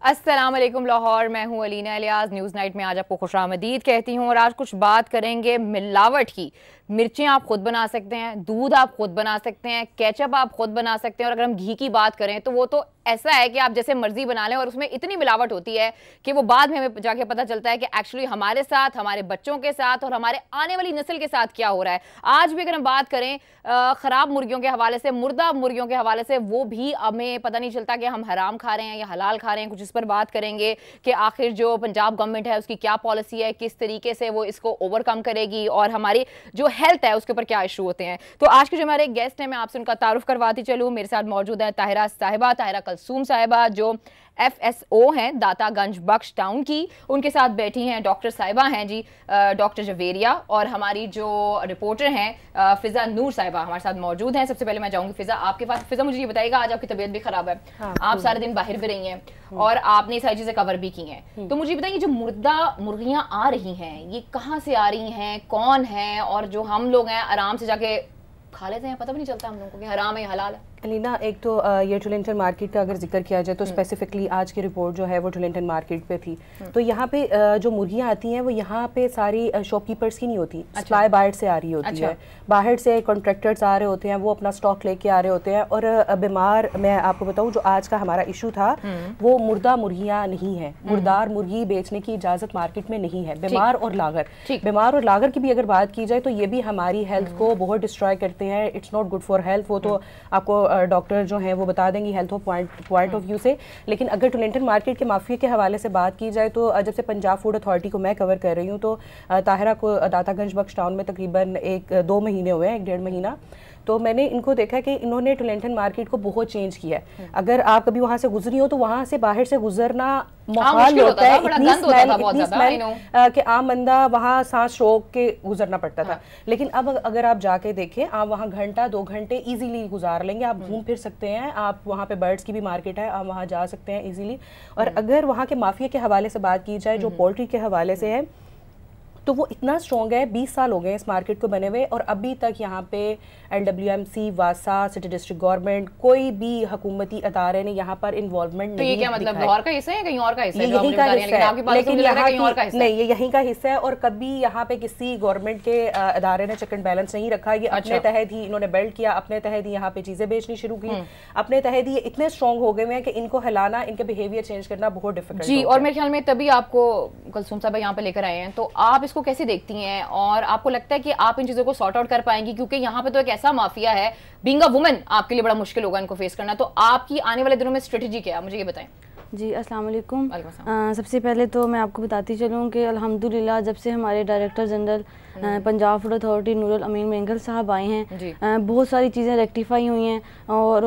अस्सलाम वालेकुम लाहौर, मैं हूँ अलीना इलियास। न्यूज़ नाइट में आज आपको खुशामदीद कहती हूँ और आज कुछ बात करेंगे मिलावट की। मिर्चें आप खुद बना सकते हैं, दूध आप खुद बना सकते हैं, केचप आप खुद बना सकते हैं और अगर हम घी की बात करें तो वो तो ऐसा है कि आप जैसे मर्जी बना लें और उसमें इतनी मिलावट होती है कि वो बाद में हमें जाके पता चलता है कि एक्चुअली हमारे साथ, हमारे बच्चों के साथ और हमारे आने वाली नस्ल के साथ क्या हो रहा है। आज भी अगर हम बात करें ख़राब मुर्गियों के हवाले से, मुर्दा मुर्गियों के हवाले से, वो भी हमें पता नहीं चलता कि हम हराम खा रहे हैं या हलाल खा रहे हैं। कुछ इस पर बात करेंगे कि आखिर जो पंजाब गवर्नमेंट है उसकी क्या पॉलिसी है, किस तरीके से वो इसको ओवरकम करेगी और हमारी जो हेल्थ है उसके ऊपर क्या इशू होते हैं। तो आज के जो हमारे गेस्ट हैं मैं आपसे उनका तारुफ करवाती चलूँ। मेरे साथ मौजूद है ताहिरा साहिबा, ताहिरा कलसूम साहिबा, जो FSO हैं दातागंज बख्श टाउन की। उनके साथ बैठी हैं डॉक्टर साहिबा हैं जी, डॉक्टर जवेरिया, और हमारी जो रिपोर्टर हैं फिजा नूर साहिबा हमारे साथ मौजूद हैं। सबसे पहले मैं जाऊंगी फिजा आपके पास। फिजा, मुझे ये बताइएगा, आज आपकी तबीयत भी खराब है, आप सारे दिन बाहर भी रही हैं और आपने सारी चीजें कवर भी की हैं, तो मुझे बताइए जो मुर्दा मुर्गियां आ रही हैं ये कहाँ से आ रही हैं, कौन है, और जो हम लोग हैं आराम से जाके खा लेते हैं, पता भी नहीं चलता हम लोगों को कि हराम है या हलाल है। अलीना, एक तो ये टोरंटन मार्केट का अगर जिक्र किया जाए तो स्पेसिफिकली आज की रिपोर्ट जो है वो टोरंटन मार्केट पे थी। तो यहाँ पे जो मुर्गियाँ आती हैं वो यहाँ पे सारी शॉपकीपर्स की नहीं होती, सप्लाई बाहर से आ रही होती है। बाहर से कॉन्ट्रैक्टर्स आ रहे होते हैं, वो अपना स्टॉक लेके आ रहे होते हैं। और बीमार, मैं आपको बताऊँ जो आज का हमारा इशू था वो मुर्दा मुर्गियाँ नहीं है। मुर्दार मुर्गी बेचने की इजाज़त मार्केट में नहीं है। बीमार और लागर, बीमार और लागर की भी अगर बात की जाए तो ये भी हमारी हेल्थ को बहुत डिस्ट्रॉय करते हैं। It's not good for health. वो तो आपको डॉक्टर जो हैं वो बता देंगी हेल्थ पॉइंट ऑफ व्यू से। लेकिन अगर टोरंटन मार्केट के माफिया के हवाले से बात की जाए तो जब से पंजाब फूड अथॉरिटी को मैं कवर कर रही हूँ तो ताहिरा को दातागंज बख्श टाउन में तकरीबन 1-2 महीने हुए हैं, 1-1.5 महीना। तो मैंने इनको देखा कि इन्होंने टोरंटन मार्केट को बहुत चेंज किया है। अगर आप कभी वहां से गुजरी हो तो वहां से बाहर से गुजरना मुश्किल होता है, इतनी स्मेल कि आम बंदा वहां सांस रोक के गुजरना पड़ता था। लेकिन अब अगर आप जाके देखें, आप वहां घंटा 2 घंटे इजीली गुजार लेंगे। आप घूम फिर सकते हैं, आप वहां पे बर्ड्स की भी मार्केट है, आप वहां जा सकते हैं इजीली। और अगर वहां के माफिया के हवाले से बात की जाए, जो पोल्ट्री के हवाले से है, तो वो इतना स्ट्रॉन्ग है। 20 साल हो गए इस मार्केट को बने हुए और अभी तक यहाँ पे LWMC, वासा, सिटी डिस्ट्रिक्ट गवर्नमेंट, कोई भी हुकूमती अदारे ने यहाँ पर इन्वॉल्वमेंट नहीं। तो ये क्या मतलब लाहौर का हिस्सा है, कहीं और का हिस्सा है? यहीं का हिस्सा है, लेकिन नहीं, ये यहीं का हिस्सा है। और कभी यहाँ पे किसी गवर्नमेंट के अदारे ने चेक एंड बैलेंस नहीं रखा। ये अपने तहत ही इन्होंने बिल्ड किया, अपने तहत ही यहाँ पे चीजें बेचनी शुरू की, अपने तहत ही इतने स्ट्रॉन्ग हो गए हैं कि इनको हिलाना, इनके बिहेवियर चेंज करना बहुत डिफिकल्ट जी। और मेरे ख्याल में तभी आपको कलसूम साहब यहाँ पे लेकर आए हैं, तो आप इसको कैसे देखती हैं और आपको लगता है कि आप इन चीजों को सॉर्ट आउट कर पाएंगी? क्योंकि यहाँ पे तो एक ऐसा माफिया है, बीइंग अ वुमन आपके लिए बड़ा मुश्किल होगा इनको फेस करना। तो आपकी आने वाले दिनों में स्ट्रेटजी क्या है, मुझे ये बताएं। जी, अस्सलाम वालेकुम। सबसे पहले तो मैं आपको बताती चलूँ कि अल्हम्दुलिल्लाह जब से हमारे director general Punjab food authority Noorul Amin Mengal साहब आए हैं, बहुत सारी चीज़ें रेक्टिफाई हुई हैं। और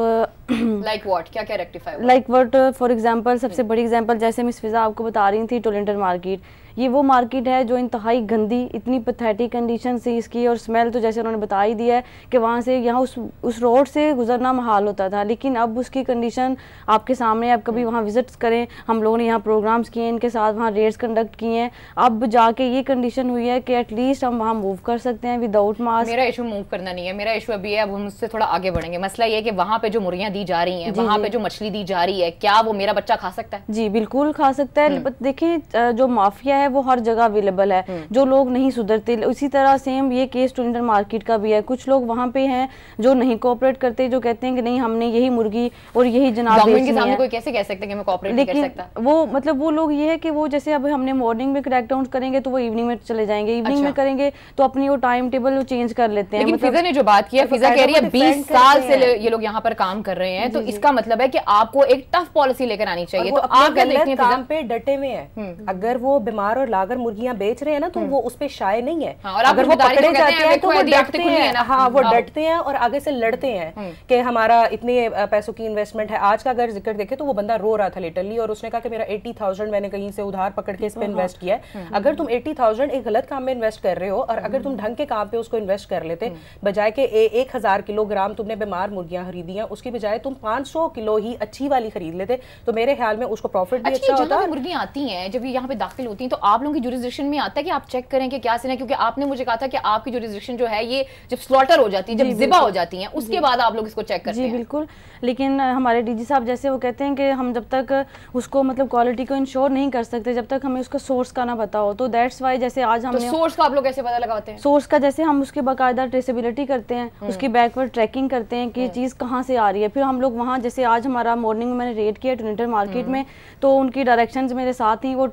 लाइक व्हाट, क्या क्या rectify? Like what, for example, सबसे बड़ी एग्जांपल जैसे मिस फिजा आपको बता रही थी, टोरंटन मार्केट, ये वो मार्केट है जो इंतहाई गंदी, इतनी पैथेटिक कंडीशन से इसकी, और स्मेल तो जैसे उन्होंने बता ही दिया है कि वहाँ से यहाँ उस रोड से गुजरना महाल होता था। लेकिन अब उसकी कंडीशन आपके सामने, आप कभी वहाँ विजिट्स करें, हम लोगों ने यहाँ प्रोग्राम्स किए, इनके साथ वहाँ रेड्स कंडक्ट किए हैं, अब जाके ये कंडीशन हुई है कि एटलीस्ट हम वहाँ मूव कर सकते हैं विदाउट मास्क। मेरा इशू मूव करना नहीं है, मेरा इशू अभी है, अब हम उससे थोड़ा आगे बढ़ेंगे। मसला ये है कि वहाँ पे जो मुर्गियाँ दी जा रही हैं, वहाँ पे जो मछली दी जा रही है, क्या वो मेरा बच्चा खा सकता है? जी बिल्कुल खा सकता है। देखिए, जो माफिया है वो हर जगह अवेलेबल है, जो लोग नहीं सुधरते। उसी तरह सेम ये केस टोरंटन मार्केट का भी है। कुछ लोग वहाँ पे हैं जो नहीं कोऑपरेट करते, जो कहते हैं कि नहीं हमने यही मुर्गी और यही जनाब गवर्नमेंट के सामने कोई कैसे कह सकता है कि मैं कोऑपरेट नहीं कर सकता? वो मतलब वो लोग ये है कि वो जैसे अब हमने मॉर्निंग में क्रैकडाउन करेंगे तो वो इवनिंग में चले जाएंगे, इवनिंग में करेंगे तो अपनी वो टाइम टेबल वो चेंज कर लेते हैं। लेकिन फिजा ने जो बात की है, फिजा कह रही है 20 साल से ये लोग यहाँ पर काम कर रहे हैं, तो इसका मतलब है कि आपको एक टफ पॉलिसी लेकर आनी चाहिए। तो आप क्या देखते हैं? काम पे डटे हुए हैं। अगर वो बीमार और लागर मुर्गियां बेच रहे हैं ना तो वो उस पे शाये नहीं है। और अगर वो पकड़े जाते हैं तो वो डटते हैं। हाँ, वो डटते हैं और आगे से लड़ते हैं कि हमारा इतने पैसों की इन्वेस्टमेंट है। आज का अगर जिक्र देखे तो वो बंदा रो रहा था लिटरली, और उसने कहा कि मेरा 80,000 मैंने कहीं से उधार पकड़ के इस पे इन्वेस्ट किया है। अगर तुम 80,000 एक गलत काम में इन्वेस्ट कर रहे हो और अगर तुम ढंग के काम पे उसको इन्वेस्ट कर लेते, बजाय के 1,000 किलोग्राम तुमने बीमार मुर्गियां खरीदी हैं, उसकी बजाय बजाय तुम 500 किलो ही अच्छी वाली खरीद लेते तो मेरे ख्याल में उसको प्रॉफिट भी अच्छा होता। मुर्गियां आती हैं जब ये यहाँ पे दाखिल होती हैं तो आप लोगों की जुरिसडिक्शन में आता है कि आप चेक करें कि क्या सीन है, क्योंकि आपने मुझे कहा था कि आपकी जुरिसडिक्शन जो है ये जब स्लॉटर हो जाती है, जब जिबा हो जाती है, उसके बाद आप लोग इसको चेक करते हैं। जी बिल्कुल, लेकिन हमारे डीजी साहब जैसे वो कहते हैं कि हम जब तक उसको मतलब क्वालिटी को इंश्योर नहीं कर सकते जब तक हमें उसका सोर्स का ना पता हो, तो दैट्स वाई जैसे आज हमने सोर्स का आप लोग कैसे पता लगाते हैं? सोर्स का जैसे हम उसकी बाकायदा ट्रेसेबिलिटी करते हैं, उसकी बैकवर्ड ट्रैकिंग करते हैं कि ये चीज़ कहाँ से आ रही है, फिर हम लोग वहाँ जैसे आज हमारा मॉर्निंग में मैंने रेड किया टोरंटो मार्केट में, तो उनकी डायरेक्शंस मेरे साथ ही, वो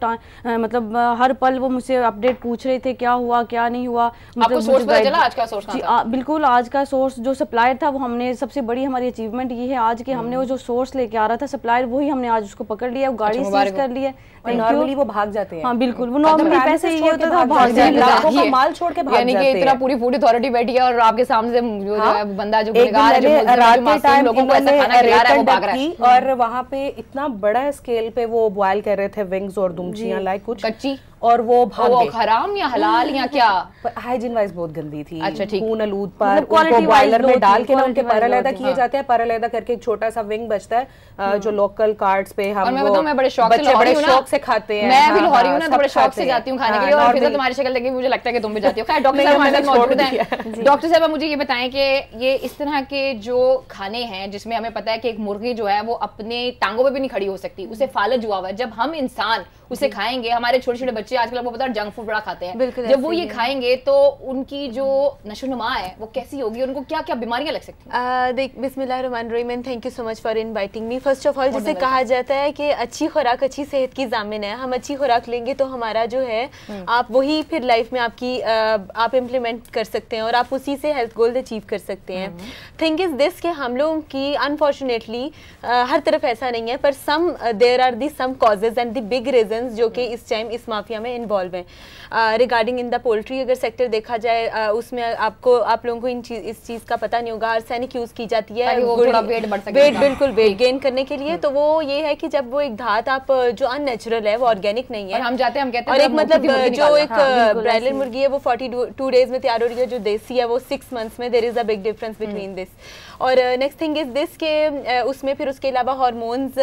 मतलब हर पल वो मुझसे अपडेट पूछ रहे थे क्या हुआ क्या नहीं हुआ। आपको सोर्स पता चला आज का सोर्स? बिल्कुल, आज का सोर्स जो सप्लायर था वो हमने, सबसे बड़ी हमारी अचीवमेंट ये है आज कि हमने वो जो सोर्स लेके आ रहा था सप्लायर, वही हमने आज उसको पकड़ लिया, वो गाड़ी सीज कर ली है। नॉर्मली वो भाग जाते हैं। हाँ बिल्कुल, वो नॉर्मली पैसे ये होता था भाग जाते हैं, माल छोड़ के भाग जाते हैं। यानी कि इतना पूरी फूड अथॉरिटी बैठी है और आपके सामने जो है बंदा जो लोगों को ऐसा खाना खिला रहा है वो भाग रहा है। और वहाँ पे इतना बड़ा स्केल पे वो बॉयल कर रहे थे विंग्स और दुमचियां लाइक कुछ कच्ची, और वो भाग गए। हराम या हलाल या क्या? हाइजीन वाइज बहुत गंदी थी। अच्छा ठीक, खून आलूद पर उनको बॉयलर में डाल के ना उनके पर अलग किए जाते हैं, पर अलग करके एक छोटा सा विंग बचता है जो लोकल कार्ट्स पे हम मैं बड़े शौक से खाते हैं। मैं भी लाहौरी हूं ना, तो बड़े शौक से जाती हूं खाने के लिए, और फिर तुम्हारी शक्ल देख के मुझे लगता है कि तुम भी जाती हो। खैर डॉक्टर साहब हमारे साथ मौजूद हैं। डॉक्टर साहब मुझे ये बताएं कि ये इस तरह के जो खाने हैं जिसमें हमें पता है कि एक मुर्गी जो है वो अपने टांगों पे भी नहीं खड़ी हो सकती, उसे फालज हुआ हुआ है, जब हम इंसान उसे खाएंगे, हमारे छोटे छोटे बच्चे आजकल आपको पता है जंक फूड बड़ा खाते हैं, जब वो ये खाएंगे तो उनकी जो नशोनुमा है वो कैसी होगी, उनको क्या क्या बीमारियां लग सकती हैं? देख, बिस्मिल्लाहिर्रहमानिर्रहीम and thank you so much for inviting me. First of all जैसे कहा जाता है कि अच्छी खुराक अच्छी सेहत की जामिन है, हम अच्छी खुराक लेंगे तो हमारा जो है आप वही फिर लाइफ में आपकी आप इम्प्लीमेंट कर सकते हैं और आप उसी से हेल्थ गोल अचीव कर सकते हैं। थिंग इज दिस कि हम लोगों की अनफॉर्चुनेटली हर तरफ ऐसा नहीं है, पर some there are the some causes and the big reasons जो कि इस टाइम इस माफिया में इन्वॉल्व हैं। रिगार्डिंग इन द पोल्ट्री अगर सेक्टर देखा जाए, उसमें आप लोगों को इस चीज़ का पता नहीं होगा, आर्सेनिक यूज़ की जाती है वेट बिल्कुल वेट गेन करने के लिए। तो वो ये है कि जब वो एक धात आप जो अननेचुरल है वो ऑर्गेनिक नहीं है, हम जाते हैं हम कहते हैं, और एक मतलब जो एक ब्रायलर मुर्गी है वो 42 डेज में तैयार हो रही है, जो देसी है वो 6 मंथ्स में। There is a big difference between this. और नेक्स्ट थिंग इज दिस के उसमें फिर उसके अलावा हार्मोन्स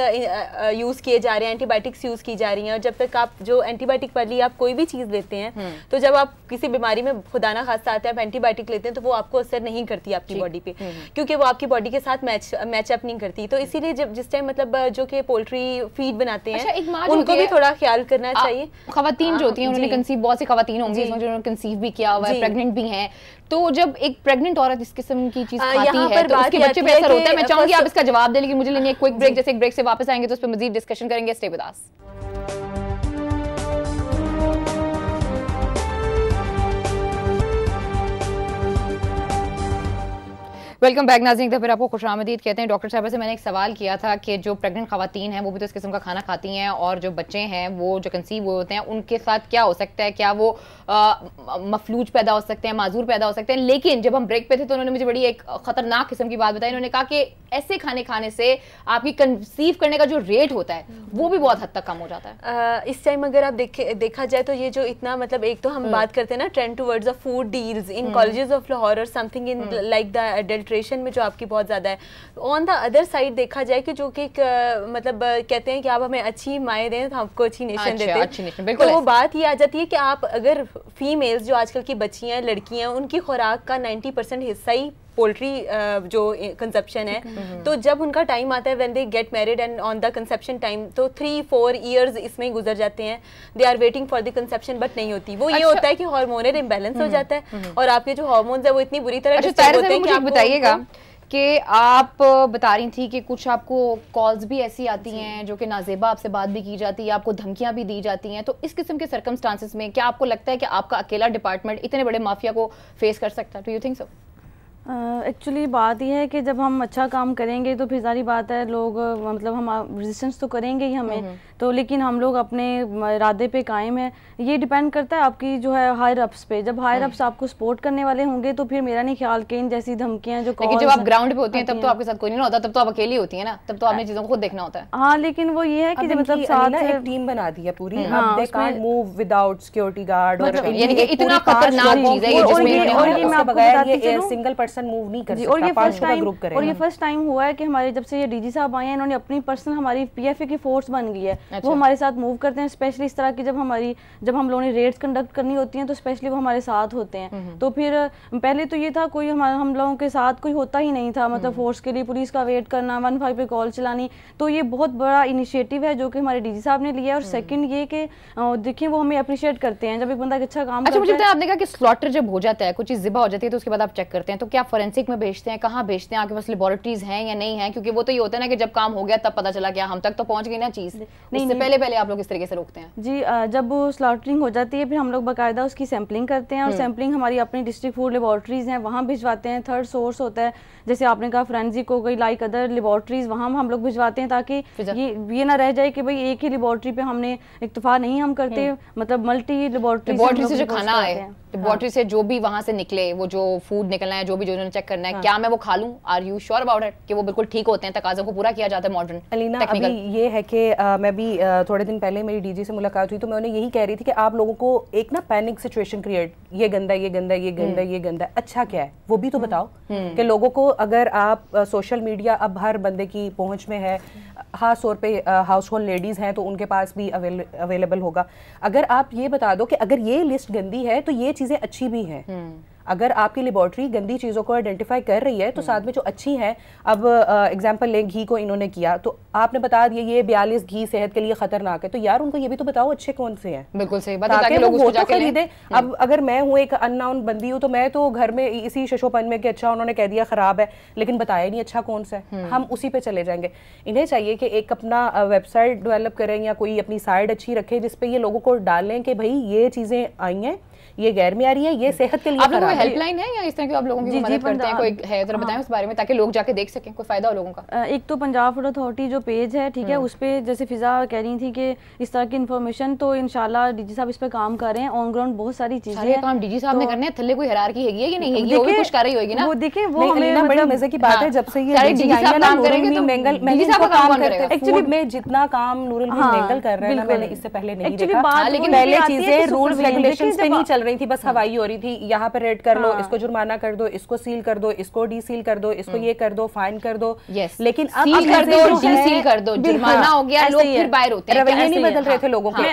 यूज़ किए जा रहे हैं, एंटीबायोटिक्स यूज़ की जा रही हैं, और जब तक आप जो एंटीबायोटिक वाली आप कोई भी चीज़ लेते हैं तो जब आप किसी बीमारी में खुदा ना खास्ता आते हैं आप एंटीबायोटिक लेते हैं तो वो आपको असर नहीं करती आपकी बॉडी पे, क्योंकि वो आपकी बॉडी के साथ मैचअप नहीं करती। तो इसीलिए जब जिस टाइम मतलब जो कि पोल्ट्री फीड बनाते हैं उनको भी थोड़ा ख्याल करना चाहिए। खवातीन जो होती हैं उन्होंने कंसीव, बहुत सी खवातीन होंगी इसमें जो कंसीव भी किया हुआ है, प्रेग्नेंट भी हैं, तो जब एक प्रेग्नेंट औरत इस किस्म की चीज खाती है तो उसके बच्चे पे असर होता है। मैं चाहूंगी आप इसका जवाब दें, लेकिन मुझे लेनी है क्विक ब्रेक। जैसे एक ब्रेक से वापस आएंगे तो उस पर मजीद डिस्कशन करेंगे। Stay with us. Welcome back नाज़रीन, फिर आपको खुशामदीद कहते हैं। डॉक्टर साहब से मैंने एक सवाल किया था कि जो प्रेग्नेंट खवातीन हैं वो भी तो इस किस्म का खाना खाती हैं, और जो बच्चे हैं वो जो कंसीव हुए होते हैं उनके साथ क्या हो सकता है, क्या वो मफलूज पैदा हो सकते हैं, माजूर पैदा हो सकते हैं। लेकिन जब हम ब्रेक पे थे तो उन्होंने मुझे बड़ी एक खतरनाक किस्म की बात बताई। उन्होंने कहा कि ऐसे खाने खाने से आपकी कंसीव करने का जो रेट होता है वो भी बहुत हद तक कम हो जाता है। इस टाइम अगर आप देखा जाए तो ये जो इतना मतलब एक तो हम बात करते हैं ना trend towards a food deals in colleges of Lahore और something in like the adulteration में जो आपकी बहुत ज्यादा है। ऑन द अदर साइड देखा जाए कि जो कि मतलब कहते हैं कि आप हमें अच्छी माएँ दें तो आपको अच्छी नेशन देते हैं, तो वो बात ये आ जाती है कि आप अगर फीमेल्स जो आजकल की बच्चियां लड़कियां उनकी खुराक का 90% हिस्सा ही पोल्ट्री जो कंजप्शन है, तो जब उनका टाइम आता है when they get married and on the conception time तो 3-4 इयर्स इसमें ही गुजर जाते हैं, they are waiting for the conception, but नहीं होती। वो ये होता है कि हार्मोनल इम्बैलेंस हो जाता है और आपके जो हार्मोन्स है वो इतनी बुरी तरह डिस्टर्ब होते हैं कि आप बताइएगा कि आप बता रही थी कि कुछ आपको कॉल्स भी ऐसी आती हैं जो कि नाजेबा आपसे बात भी की जाती है, आपको धमकियां भी दी जाती हैं, तो इस किस्म के सर्कमस्टांसेस में क्या आपको लगता है कि आपका अकेला डिपार्टमेंट इतने बड़े माफिया को फेस कर सकता है? Do you think so? Actually बात यह है कि जब हम अच्छा काम करेंगे तो फिर सारी बात है लोग मतलब हम रेजिस्टेंस तो करेंगे ही हमें, तो लेकिन हम लोग अपने इरादे पे कायम है। ये डिपेंड करता है आपकी जो है हायर अप्स पे। जब हायर अप्स आपको सपोर्ट करने वाले होंगे तो फिर मेरा नहीं ख्याल कि इन जैसी धमकियां जो लेकिन जब आप ग्राउंड पे होती हैं तब तो आपके साथ कोई नहीं होता, तब तो आप अकेली होती है ना, तब तो आपने चीजों को खुद देखना होता है। हाँ, लेकिन वो ये है कि मतलब साथ एक टीम बना दी है पूरी, अब they can't move without security guard, और यानी कि इतना खतरनाक चीज है ये जिसमें ये सिंगल पर्सन पर्सन मूव नहीं कर जी, सकता, और ये फर्स्ट टाइम ग्रुप करेगा। और ये फर्स्ट टाइम हुआ है कि हमारे जब से ये डीजी साहब आए हैं, इन्होंने अपनी पर्सनल हमारी पीएफए की फोर्स बन गई है। वो हमारे साथ मूव करते हैं, स्पेशली इस तरह की जब हम लोगों ने रेड्स कंडक्ट करनी होती हैं तो स्पेशली वो हमारे साथ होते हैं। तो फिर पहले तो ये था कोई हम लोगों के साथ कोई होता ही नहीं था, मतलब फोर्स के लिए पुलिस का वेट करना, 15 पे कॉल चलानी। तो ये बहुत बड़ा इनिशिएटिव है जो कि हमारे डीजी साहब ने लिया है। और सेकंड ये कि देखिए वो हमें अप्रिशिएट करते हैं जब एक बंदा अच्छा काम करता है। मुझे आपने कहा कि स्लॉटर जब हो जाता है, कुछ चीज ज़िबा हो जाती है तो उसके बाद आप चेक करते हैं, तो क्या फोरेंसिक में भेजते हैं, कहाँ भेजते हैं, आपके पास लेबोरेटरीज हैं या नहीं है? क्योंकि वो तो ये होता है ना कि जब काम हो गया तब पता चला क्या हम तक तो पहुंच गई ना चीज, इससे पहले आप लोग इस तरीके से रोकते हैं? जी, जब स्लॉटरिंग हो जाती है फिर हम लोग बाकायदा उसकी सैम्पलिंग करते हैं और सैम्पलिंग हमारी अपनी डिस्ट्रिक्ट फूड लेबोरेटरीज हैं वहाँ भिजवाते हैं। थर्ड सोर्स होता है, जैसे आपने कहा फोरेंसिक हो गई, लाइक अदर लेबोरेटरीज, वहाँ हम लोग भिजवाते हैं ताकि ये ना रह जाए कि भाई एक ही लेबोरेटरी पे हमने इक्तफा नहीं हम करते, मतलब मल्टी लेबोरेटरी से जो खाना आए, लेबोरेटरी से जो भी वहां से निकले, वो जो फूड निकलना है, जो भी जो उन्होंने चेक करना है, क्या मैं वो खा लूं? Are you sure about it कि वो बिल्कुल ठीक होते हैं, तकाज़ों को पूरा किया जाता है मॉडर्न अलीना? अभी ये है कि मैं भी थोड़े दिन पहले मेरी डीजी से मुलाकात हुई तो मैं उन्हें यही कह रही थी कि आप लोगों को एक ना पैनिक सिचुएशन क्रिएट, ये गंदा ये गंदा ये गंदा ये गंदा, अच्छा क्या है वो भी तो बताओ कि लोगों को। अगर आप सोशल मीडिया अब हर बंदे की पहुंच में है, खास तौर पे हाउस होल्ड लेडीज हैं तो उनके पास भी अवेलेबल होगा। अगर आप ये बता दो कि अगर ये लिस्ट गंदी है तो ये चीजें अच्छी भी हैं। अगर आपकी लेबोरेटरी गंदी चीज़ों को आइडेंटिफाई कर रही है तो साथ में जो अच्छी हैं, अब एग्जांपल लें घी को इन्होंने किया तो आपने बता दिया ये 42 घी सेहत के लिए खतरनाक है, तो यार उनको ये भी तो बताओ अच्छे कौन से हैं। बिल्कुल सही बात है, ताकि लोग उसको जाके खरीदें। अब अगर मैं हूँ एक अननोन बंदी हूँ तो मैं तो घर में इसी शशोपन में कि अच्छा उन्होंने कह दिया खराब है, लेकिन बताया नहीं अच्छा कौन सा है, हम उसी पे चले जाएंगे। इन्हें चाहिए कि एक अपना वेबसाइट डेवलप करें या कोई अपनी साइट अच्छी रखें जिसपे ये लोगों को डालें कि भाई ये चीज़ें आई हैं, ये गैर मियारी है, ये सेहत के लिए खराब है। हेल्पलाइन है या इस तरह की आप लोगों की मदद करते हैं, कोई है जरा बताएं उस बारे में ताकि लोग जाके देख सकें, कोई फायदा हो लोगों का? एक तो पंजाब फूड अथॉरिटी जो पेज है, ठीक है, उस पे जैसे फिजा कह रही थी कि इस तरह की इन्फॉर्मेशन, तो इंशाल्लाह डीजी साहब इस पे काम कर रहे हैं। ऑन ग्राउंड बहुत सारी चीजें हैं, काम डीजी साहब ने करने हैं। थल्ले कोई हिरारकी है कि नहीं है, वो भी कुछ कर रही होगी ना? वो देखिए वो हमें बड़ी मजे की बात है जब से ये डीजी साहब काम करेंगे तो डीजी साहब काम करते हैं। एक्चुअली में जितना काम नूरुल मेंगल कर रहे हैं ना, मैंने इससे पहले नहीं देखा, लेकिन पहले चीजें रूल्स रेगुलेशंस पे नहीं चल रही थी, बस हवाई हो रही थी, यहाँ पे रेड कर लो, इसको जुर्माना कर दो, इसको सील कर दो, इसको डी सील कर दो, इसको ये कर दो, फाइन कर दो। लेकिन अब सील कर दो, डी सील कर दो, जुर्माना हो गया, लोग फिर बाहर होते हैं। रवैये नहीं बदल रहे थे लोगों के।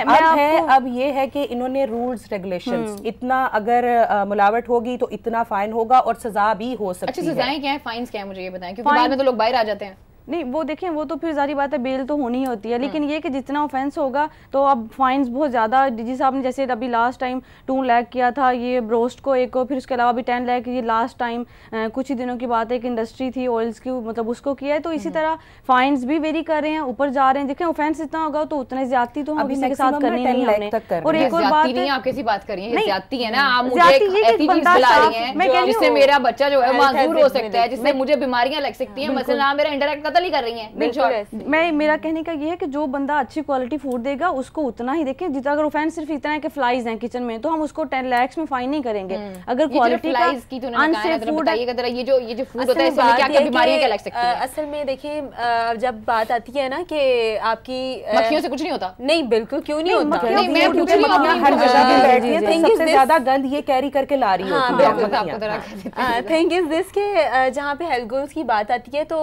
अब ये है कि इन्होंने रूल्स रेगुलेशंस, इतना अगर मिलावट होगी तो इतना फाइन होगा और सजा भी हो सकती है। अच्छा, सजाएं क्या है, फाइन्स क्या है, मुझे ये बताएं, क्योंकि बाद में तो लोग बाहर आ जाते हैं। नहीं वो देखें वो तो फिर जारी बात है, बेल तो होनी ही होती है, लेकिन ये कि जितना ऑफेंस होगा तो अब फाइन्स बहुत ज़्यादा। डीजी साहब ने जैसे अभी लास्ट टाइम 2 लाख किया था ये ब्रोस्ट को एक को, फिर उसके अलावा भी 10 लाख ये लास्ट टाइम कुछ ही दिनों की बात है, एक इंडस्ट्री थी ऑयल्स की, मतलब उसको किया है। तो इसी तरह फाइन्स भी वेरी कर रहे हैं, ऊपर जा रहे हैं। देखें ऑफेंस इतना होगा तो उतने ज्यादती तो हम किसी के साथ करनी नहीं हमने। और एक और बात नहीं, आप कैसी बात कर रही हैं, ज्यादती है ना, आप मुझे ऐसी चीज खिला रही हैं जिससे मेरा बच्चा जो है माजूर हो सकता है, जिससे मुझे बीमारियां लग सकती हैं, मसलन आप मेरा इंडायरेक्ट कत्ल ही कर रही हैं। मेरा कहने का ये है कि जो बंदा अच्छी क्वालिटी फूड देगा उसको उतना ही देखें। जितना अगर ऑफेंस सिर्फ इतना है कि फ्लाइज हैं किचन में तो हम उसको 10 लाख में फाइन नहीं करेंगे। अगर क्वालिटी का अनसेफ फूड है, ये जो फूड होता है इसमें क्या-क्या बीमारियां क्या लग सकती हैं? असल में देखिए जब बात आती है ना कि आपकी मक्खियों से कुछ नहीं होता। नहीं बिल्कुल, क्यों नहीं होता? मैं पूछ रही हूं, हर जगह पे बैठी है तो सबसे ज्यादा गंद ये कैरी करके ला रही होती है। थिंग इज दिस के जहाँ पे हेल्थ गोल्स की बात आती है तो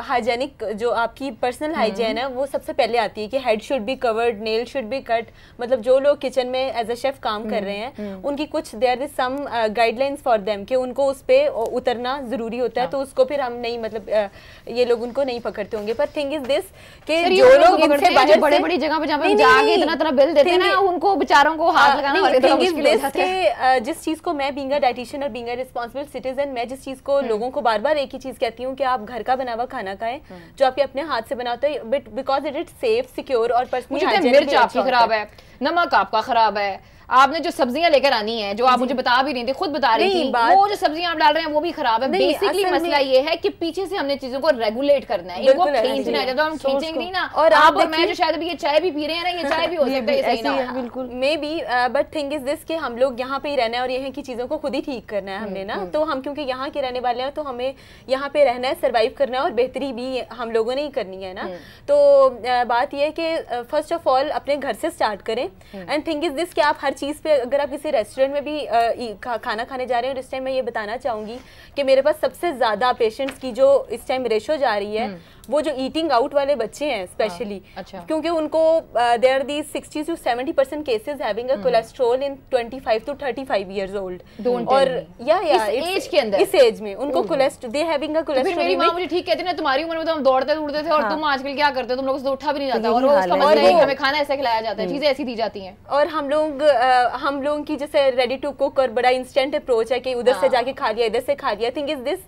हाइजेनिक जो आपकी पर्सनल हाइजीन है वो सबसे पहले आती है कि head should be covered, nail should be cut. मतलब जो लोग किचन में एज अ शेफ काम कर रहे हैं उनकी कुछ there is some guidelines for them कि उनको उस पे उतरना जरूरी होता है। तो उसको फिर हम नहीं, मतलब ये लोग उनको नहीं पकड़ते होंगे। पर थिंग इज दिस कि जो लोग इनसे बाहर बड़ी-बड़ी जगह पे जाके जाके इतना बिल देते हैं ना, उनको बेचारों को हाथ लगाना बड़ा मुश्किल हो जाता है। जिस चीज को मैं बीइंग अ डाइटिशियन और बीइंग अ रिस्पांसिबल सिटीजन, मैं जिस चीज को लोगों को बार-बार एक ही चीज कहती हूँ कि आप घर का बना हुआ खाना खाएं जो आपके अपने हाथ से बनाते हैं, but because it is safe, secure और पर्सनली हाइजीन। मिर्च आपकी खराब है, नमक आपका खराब है, आपने जो सब्जियां लेकर आनी है जो आप मुझे बता भी रही थी, खुद बता रही थी, वो जो सब्जियां आप डाल रहे हैं वो भी खराब है। बेसिकली मसला ये है कि पीछे से हमने चीजों को रेगुलेट करना है, इनको खींचना है। जब हम खींचेंगे नहीं ना, और आप और मैं जो शायद अभी ये चाय भी पी रहे हैं ना, ये चाय भी हो सकता है सही ना, बिल्कुल may be. But thing is this कि हम लोग यहाँ पे ही रहना है और ये है कि चीजों को खुद ही ठीक करना है हमने ना। तो हम क्योंकि यहाँ के रहने वाले हैं तो हमें यहाँ पे रहना है, सर्वाइव करना है और बेहतरी भी हम लोगों ने ही करनी है ना। तो बात ये है कि फर्स्ट ऑफ ऑल अपने घर से स्टार्ट करें। एंड थिंग इज दिस कि आप हर चीज़ पे अगर आप किसी रेस्टोरेंट में भी खाना खाने जा रहे हैं, और इस टाइम मैं ये बताना चाहूँगी कि मेरे पास सबसे ज़्यादा पेशेंट्स की जो इस टाइम रेशो जा रही है वो जो ईटिंग आउट वाले बच्चे हैं स्पेशली, अच्छा। क्योंकि उनको there are these 60 to 70% cases having a cholesterol in 25 to 35 years old, और या इस एज के अंदर, इस एज में उनको cholesterol they having a cholesterol. मेरी माँ मुझे ठीक कहती है ना, तुम्हारी उम्र में तो हम दौड़ते थे और तुम आजकल क्या करते हो, तुम लोगों से उठा भी नहीं जाता, और उसका मतलब है कि हमें खाना ऐसा खिलाया जाता है, चीजें ऐसी दी जाती हैं। और हम लोगों की जैसे रेडी टू कुक और बड़ा इंस्टेंट अप्रोच है कि उधर से जाके खा लिया, इधर से खा लिया। थिंक इज दिस,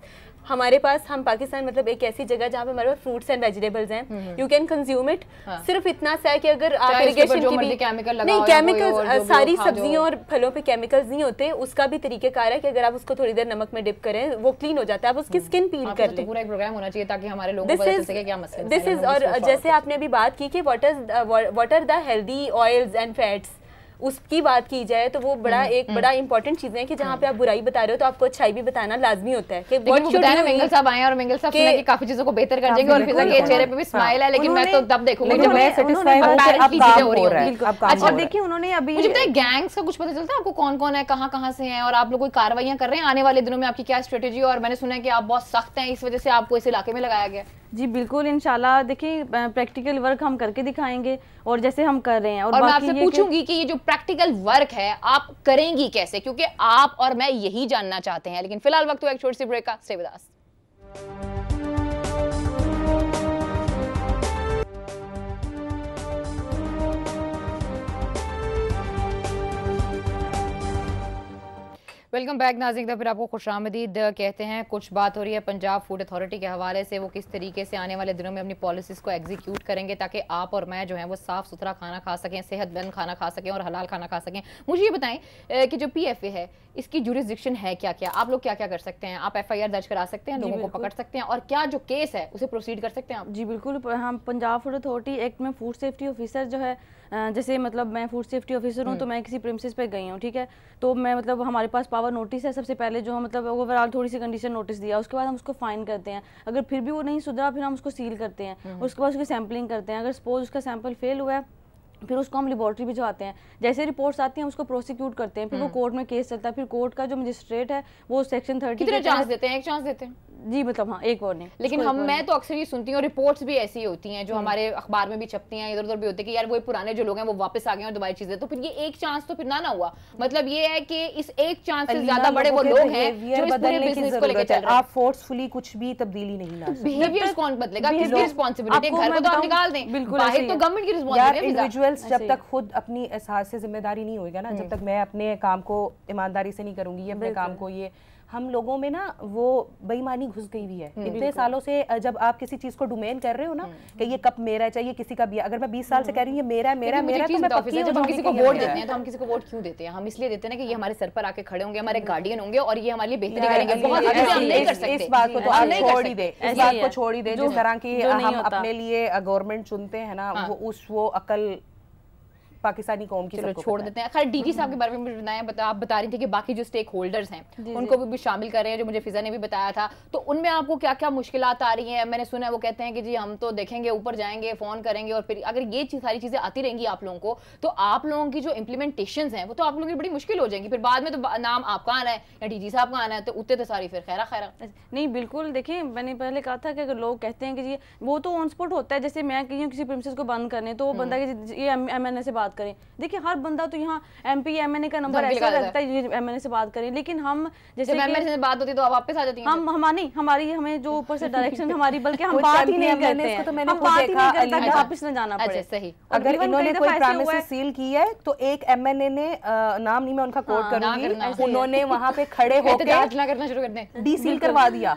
हमारे पास, हम पाकिस्तान मतलब एक ऐसी जगह जहाँ पे हमारे पास फ्रूट्स एंड वेजिटेबल्स हैं, यू कैन कंज्यूम इट। सिर्फ इतना सा है कि अगर आप इरिगेशन की भी नहीं, केमिकल्स सारी सब्जियों और फलों पे केमिकल्स नहीं होते, उसका भी तरीकेकार है कि अगर आप उसको थोड़ी देर नमक में डिप करें वो क्लीन हो जाता है, आप उसकी स्किन पील कर लें। पूरा एक प्रोग्राम होना चाहिए ताकि हमारे लोगों को पता चल सके क्या मसला है। दिस इज, और जैसे आपने अभी बात की कि what are the healthy oils and fats, उसकी बात की जाए तो वो बड़ा इंपॉर्टेंट चीज है कि जहाँ पे आप बुराई बता रहे हो तो आपको अच्छाई भी बताना लाजमी होता है कि व्हाट शुड यू। मेंगल साहब आए और मेंगल साहब सुना कि काफी चीजों को बेहतर कर देंगे, और फिजा के चेहरे पे भी स्माइल है, लेकिन मैं तो तब देखूंगा जब मैं सैटिस्फाई हूं कि अब काम हो रहा है। अच्छा देखिए, उन्होंने अभी मुझे बताइए गैंग्स का कुछ पता चलता है आपको, कौन कौन है, कहाँ से हैं, और आप लोग कोई कार्रवाइयां कर रहे हैं आने वाले दिनों में, आपकी क्या स्ट्रेटेजी? और मैंने सुना है कि आप बहुत सख्त हैं, इस वजह से आपको इस इलाके में लगाया गया। जी बिल्कुल, इंशाल्लाह देखिए प्रैक्टिकल वर्क हम करके दिखाएंगे, और जैसे हम कर रहे हैं। और मैं आपसे पूछूंगी कि ये जो प्रैक्टिकल वर्क है आप करेंगी कैसे, क्योंकि आप और मैं यही जानना चाहते हैं। लेकिन फिलहाल वक्त हुआ एक छोटी सी ब्रेक का, stay with us. Welcome back नाज़रीन, फिर आपको खुशामदीद कहते हैं। कुछ बात हो रही है पंजाब फूड अथॉरिटी के हवाले से, वो किस तरीके से आने वाले दिनों में अपनी पॉलिसीज़ को एग्जीक्यूट करेंगे ताकि आप और मैं जो है वो साफ़ सुथरा खाना खा सकें, सेहतमंद खाना खा सकें और हलाल खाना खा सकें। मुझे ये बताएं कि जो PFA है इसकी जुरिस्डिक्शन है क्या क्या, आप लोग क्या क्या कर सकते हैं? आप FIR दर्ज करा सकते हैं, लोगों को पकड़ सकते हैं, और क्या जो केस है उसे प्रोसीड कर सकते हैं आप? जी बिल्कुल, हम पंजाब फूड अथॉरिटी एक्ट में फूड सेफ्टी ऑफिसर जो है, जैसे मतलब मैं फूड सेफ्टी ऑफिसर हूँ तो मैं किसी प्रेमिसेस पे गई हूँ, ठीक है, तो मैं मतलब हमारे पास पावर नोटिस है। सबसे पहले जो मतलब ओवरऑल थोड़ी सी कंडीशन नोटिस दिया, उसके बाद हम उसको फाइन करते हैं। अगर फिर भी वो नहीं सुधरा फिर हम उसको सील करते हैं, उसके बाद उसकी सैम्पलिंग करते हैं। अगर सपोज उसका सैंपल फेल हुआ है फिर उसको हम लेबॉर्ट्री भिजवाते हैं, जैसे रिपोर्ट्स आती हैं उसको प्रोसिक्यूट करते हैं, फिर वो कोर्ट में केस चलता है, फिर कोर्ट का जो मजिस्ट्रेट है वो सेक्शन 30 कितने चांस देते हैं? एक चांस देते हैं जी, मतलब हाँ एक वार्निंग। लेकिन मैं तो अक्सर ये सुनती हूँ, रिपोर्ट्स भी ऐसी होती हैं जो हमारे अखबार में भी छपती हैं, इधर उधर भी होती है कि यार वो पुराने जो लोग हैं वो वापस आ गए और दोबारा चीजें, तो फिर ये एक चांस तो फिर ना हुआ। मतलब ये है कि इस एक चांस से ज्यादा बड़े वो लोग हैं जो इस पूरे बिजनेस को लेकर चल रहे हैं। आप फोर्सफुली कुछ भी तब्दीली नहीं ला सकते। बिहेवियर्स कौन बदलेगा? किसकी रिस्पांसिबिलिटी? घर में तो आप निकाल दें, बाहर तो गवर्नमेंट की रिस्पांसिबिलिटी है। इंडिविजुअल्स जब तक खुद अपनी एहसास से जिम्मेदारी नहीं होएगा ना, जब तक मैं अपने काम को ईमानदारी से नहीं करूंगी, अपने काम को, ये हम लोगों में ना वो बेईमानी घुस गई हुई है इतने सालों से। जब आप किसी चीज को डोमेन कर रहे हो ना कि ये कप मेरा है, चाहिए किसी का भी, अगर मैं 20 साल से कह रही हूँ ये मेरा मेरा मेरा, तो मैं पक्की हूं। जब हम किसी को वोट देते हैं तो हम किसी को वोट क्यों देते हैं? हम इसलिए देते हैं ना कि ये हमारे सर पर आके खड़े होंगे, हमारे गार्डियन होंगे और ये हमारे लिए बेहतरी करेंगे। बहुत हम नहीं कर सकते इस बात को, तो आप छोड़ ही दे, इस बात को छोड़ ही दे। जिस तरह की हम अपने लिए गवर्नमेंट चुनते हैं ना, वो अकल पाकिस्तानी कौम की सबको छोड़ देते हैं। खैर डीजी साहब के बारे में मुझे बताया, आप बता रही थी कि बाकी जो स्टेक होल्डर्स हैं उनको भी शामिल कर रहे हैं, जो मुझे फिजा ने भी बताया था। तो उनमें आपको क्या क्या मुश्किलात आ रही हैं? मैंने सुना है वो कहते हैं कि जी हम तो देखेंगे, ऊपर जाएंगे, फोन करेंगे, और फिर अगर ये सारी चीजें आती रहेंगी आप लोगों को, तो आप लोगों की जो इम्प्लीमेंटेशन है वो तो आप लोगों की बड़ी मुश्किल हो जाएंगी। फिर बाद में तो नाम आपका आना है या डीजी साहब का आना है, तो उतने तो सारी फिर खैरा खैरा नहीं। बिल्कुल देखिए, मैंने पहले कहा था कि अगर लोग कहते हैं कि जी वो तो ऑन स्पॉट होता है, जैसे मैं कही हूँ किसी प्रेमिसेस को बंद करने, तो वो बंदा कि ये MNA से बात करें। देखिए हर बंदा तो यहाँ MP MNA का नंबर ऐसा लगता है MNA से बात करें, लेकिन हम जैसे MNA से बात होती है तो आप वापस आ जाती हैं। हम हमारी हमें जो ऊपर से डायरेक्शन हमारी, बल्कि हम बात ही नहीं करते हैं, हम बात ही नहीं करते ताकि वापस न जाना पड़े। सही। अगर इन्होंने कोई प्रेमिसेस सील की है तो एक MNA ने, नाम नहीं मैं उनका कोट करूंगी, उन्होंने वहां पे खड़े होकर करना शुरू कर दें, डीसील करवा दिया।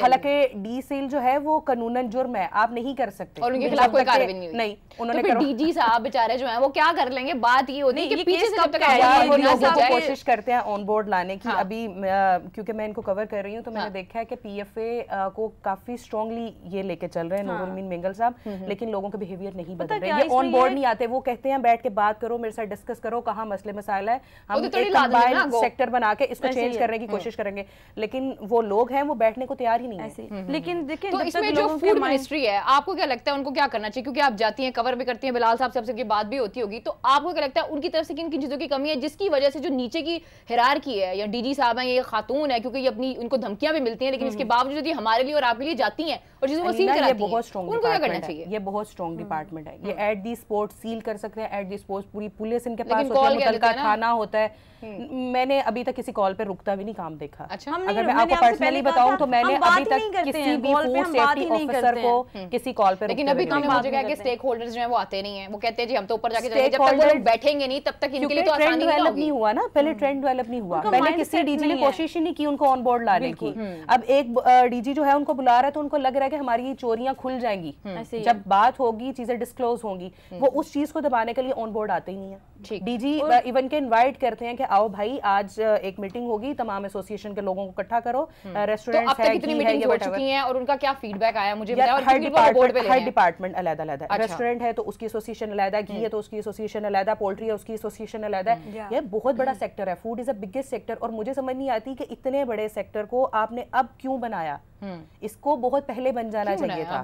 हालांकि डीसील जो है वो कानूनन जुर्म है, आप नहीं कर सकते और उनके खिलाफ कोई कार्रवाई नहीं हुई। नहीं, उन्होंने डीजी साहब बेचारे जो हैं वो क्या कर लेंगे? बात ये होती है कि पीछे से जब तक वो लोगों को कोशिश करते हैं ऑन बोर्ड लाने की। अभी क्योंकि मैं इनको कवर कर रही हूँ तो मैंने देखा है कि PFA को काफी स्ट्रांगली ये लेके चल रहे हैं नूरुल मीन मेंगल साहब, लेकिन लोगों के बिहेवियर नहीं बदल रहे। ये ऑन बोर्ड नहीं आते, वो कहते हैं बैठ के बात करो, मेरे साथ डिस्कस करो, कहाँ मसले मसाइल है, हम एक कंबाइंड सेक्टर बना के इसको चेंज करने की कोशिश करेंगे। लेकिन वो लोग हैं वो बैठने को तैयार ही नहीं है। लेकिन देखिए तो इसमें जो फूड मिनिस्ट्री है, आपको क्या लगता है उनको क्या करना चाहिए? क्योंकि आप जाती हैं, कवर भी करती हैं, बिलाल साहब से बात भी होती होगी होगी, तो आपको क्या लगता है उनकी तरफ से किन किन चीजों की कमी है जिसकी वजह से जो नीचे की हिरारकी है या डीजी साहब हैं, ये खातून है, क्योंकि ये अपनी उनको धमकियां भी मिलती हैं लेकिन इसके बावजूद ये हमारे लिए और आपके लिए जाती हैं और चीजों को सील कराती हैं, बहुत स्ट्रॉन्ग उनको क्या करना चाहिए? ये बहुत स्ट्रॉन्ग डिपार्टमेंट है, ये एट दी स्पॉट सील कर सकते हैं, एट दी स्पॉट पूरी पुलिस इनके पास होती है, मुतलका थाना होता है। मैंने अभी तक किसी कॉल पे रुकता भी नहीं काम देखा। अच्छा, अगर मैं आपको पर्सनली बताऊं तो मैंने अभी तक किसी भी फूड सेफ्टी ऑफिसर को किसी कॉल पे, लेकिन अभी तुमने मुझे कहा कि स्टेक होल्डर्स जो हैं वो आते नहीं हैं, वो कहते हैं जी हम तो ऊपर जाके चलेंगे, जब तक वो लोग बैठेंगे नहीं तब तक इनके लिए तो आसानी नहीं हुआ ना, पहले ट्रेंड डेवलप नहीं हुआ, पहले किसी डीजी ने कोशिश ही नहीं की उनको ऑन बोर्ड लाने की। अब एक डीजी जो है उनको बुला रहा है तो उनको लग रहा है कि हमारी चोरियां खुल जाएंगी, जब बात होगी चीजें डिस्क्लोज होंगी, वो उस चीज को दबाने के लिए ऑन बोर्ड आते ही नहीं है। डीजी इवन के इनवाइट करते हैं कि आओ भाई आज एक मीटिंग होगी, तमाम एसोसिएशन के लोगों को इकट्ठा करो, रेस्टोरेंट तो अब तक कितनी मीटिंग्स हो चुकी हैं और उनका क्या फीडबैक आया मुझे बताओ। और हर डिपार्टमेंट अलग-अलग है, रेस्टोरेंट है तो उसकी एसोसिएशन अलग है, घी है तो उसकी एसोसिएशन अलग है, पोल्ट्री है उसकी एसोसिएशन अलग है। ये बहुत बड़ा सेक्टर है, food is a biggest sector, और मुझे समझ नहीं आती कि इतने बड़े सेक्टर को आपने अब क्यों बनाया, इसको बहुत पहले बन जाना चाहिए था।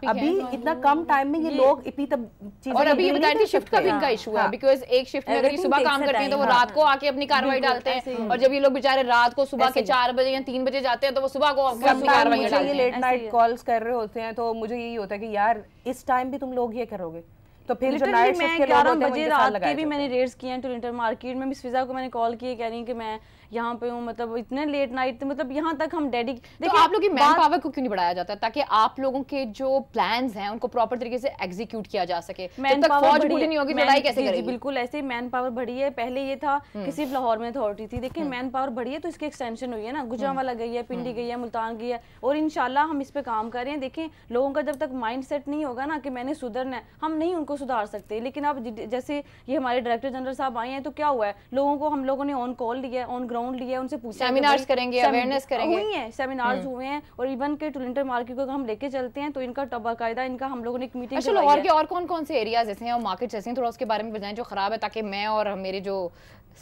अभी इतना कम टाइम में ये लोग इतनी चीजें, और अभी ये बताएं शिफ्ट का भी इनका इशू है, बिकॉज़ एक शिफ्ट में अगर सुबह काम करते हैं तो वो रात को आके अपनी कार्रवाई डालते हैं, और जब ये लोग बेचारे रात को सुबह के 4 बजे या 3 बजे जाते हैं तो वो सुबह को अपनी कार्रवाई डालते हैं। ये लेट नाइट कॉल्स कर रहे होते हैं तो मुझे यही होता है कि यार इस टाइम भी तुम लोग ये करोगे, तो फिर जो नाइट शिफ्ट के लोग होते हैं 11 बजे रात के भी मैंने रेड्स किए हैं टोरंटो मार्केट में। मिस फिजा को मैंने कॉल किए, कह रही कि मैं यहाँ पे हूँ, मतलब इतने लेट नाइट, मतलब यहाँ तक हम देखिए आप लोग की मैन पावर को क्यों नहीं बढ़ाया जाता ताकि आप लोगों के जो प्लान्स हैं उनको प्रॉपर तरीके से एग्जीक्यूट किया जा सके? मैन पावर नहीं होगी लड़ाई कैसे करेगी? बिल्कुल ऐसे मैन पावर बढ़ी है, पहले ये था कि सिर्फ लाहौर में अथॉरिटी थी, देखिए मैन पावर बढ़ी है तो इसकी एक्सटेंशन हुई है ना, गुजरांवाला गई है, पिंडी गई है, मुल्तान गई है, और इंशाल्लाह हम इस पे काम कर रहे हैं। देखिए लोगों का जब तक माइंड सेट नहीं होगा ना कि मैंने सुधरना है, हम नहीं उनको सुधार सकते। लेकिन अब जैसे ये हमारे डायरेक्टर जनरल साहब आए हैं तो क्या हुआ है, लोगों को हम लोगों ने ऑन कॉल लिया, ऑन ग्राउंड लिया, उनसे पूछा, सेमिनार्स करेंगे, अवेयरनेस करेंगे, हुई है सेमिनार्स हुए हैं, और इवन के टोरंटो मार्केट को अगर हम लेके चलते हैं तो इनका बाकायदा इनका हम लोगों ने एक मीटिंग करवाई है। लाहौर के और कौन-कौन से एरियाज ऐसे हैं और मार्केट्स ऐसे हैं, थोड़ा उसके बारे में बताएं जो खराब है ताकि मैं और मेरे जो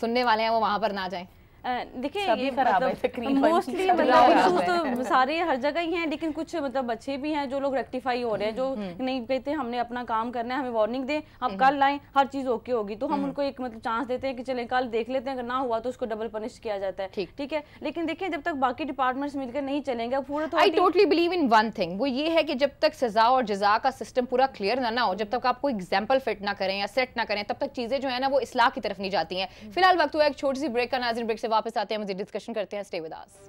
सुनने वाले हैं वो वहां पर ना जाएं। देखिए ये मतलब मोस्टली मतलब इश्यूज तो सारे हर जगह ही हैं, लेकिन कुछ मतलब अच्छे भी हैं जो लोग रेक्टिफाई हो रहे हैं, जो नहीं कहते हमने अपना काम करना है, हमें वार्निंग दें, हम कल लाएं, हर चीज ओके होगी, तो हम उनको एक मतलब चांस देते हैं कि चलें कल देख लेते हैं, अगर ना हुआ तो उसको डबल पनिश किया जाता है। ठीक है, लेकिन देखिए जब तक बाकी डिपार्टमेंट्स मिलकर नहीं चलेंगे पूरा, I totally believe in one thing, वो ये है कि जब तक सजा और जजा का सिस्टम पूरा क्लियर ना हो, जब तक आप कोई एग्जाम्पल फिट ना करें या सेट ना करें, तब तक चीजें जो है ना वो इस्लाह की तरफ नहीं जाती हैं। फिलहाल वक्त हुआ एक छोटी सी ब्रेक का, नाज़रीन ब्रेक से वापस आते हैं, मज़ीद डिस्कशन करते हैं, stay with us.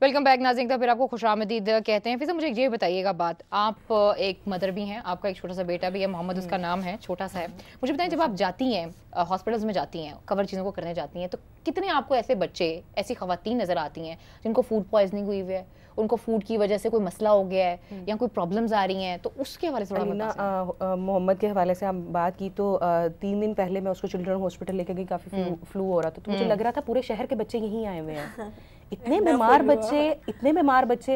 Welcome back नाज़रीन, तो फिर आपको खुशामदीद कहते हैं। फिर से मुझे ये बताइएगा बात, आप एक मदर भी हैं, आपका एक छोटा सा बेटा भी है, मोहम्मद उसका नाम है, छोटा सा है। मुझे बताएं जब आप जाती हैं हॉस्पिटल्स में जाती हैं, कवर चीज़ों को करने जाती हैं, तो कितने आपको ऐसे बच्चे, ऐसी ख़वातीन नज़र आती हैं जिनको फूड पॉइजनिंग हुई हुई है, उनको फूड की वजह से कोई मसला हो गया है या कोई प्रॉब्लम्स आ रही हैं, तो उसके हवाले से थोड़ा मोहम्मद के हवाले से हम बात की तो 3 दिन पहले मैं उसको चिल्ड्रन हॉस्पिटल लेके गई, काफ़ी फ्लू हो रहा था, तो मुझे लग रहा था पूरे शहर के बच्चे यहीं आए हुए हैं, इतने बीमार बच्चे।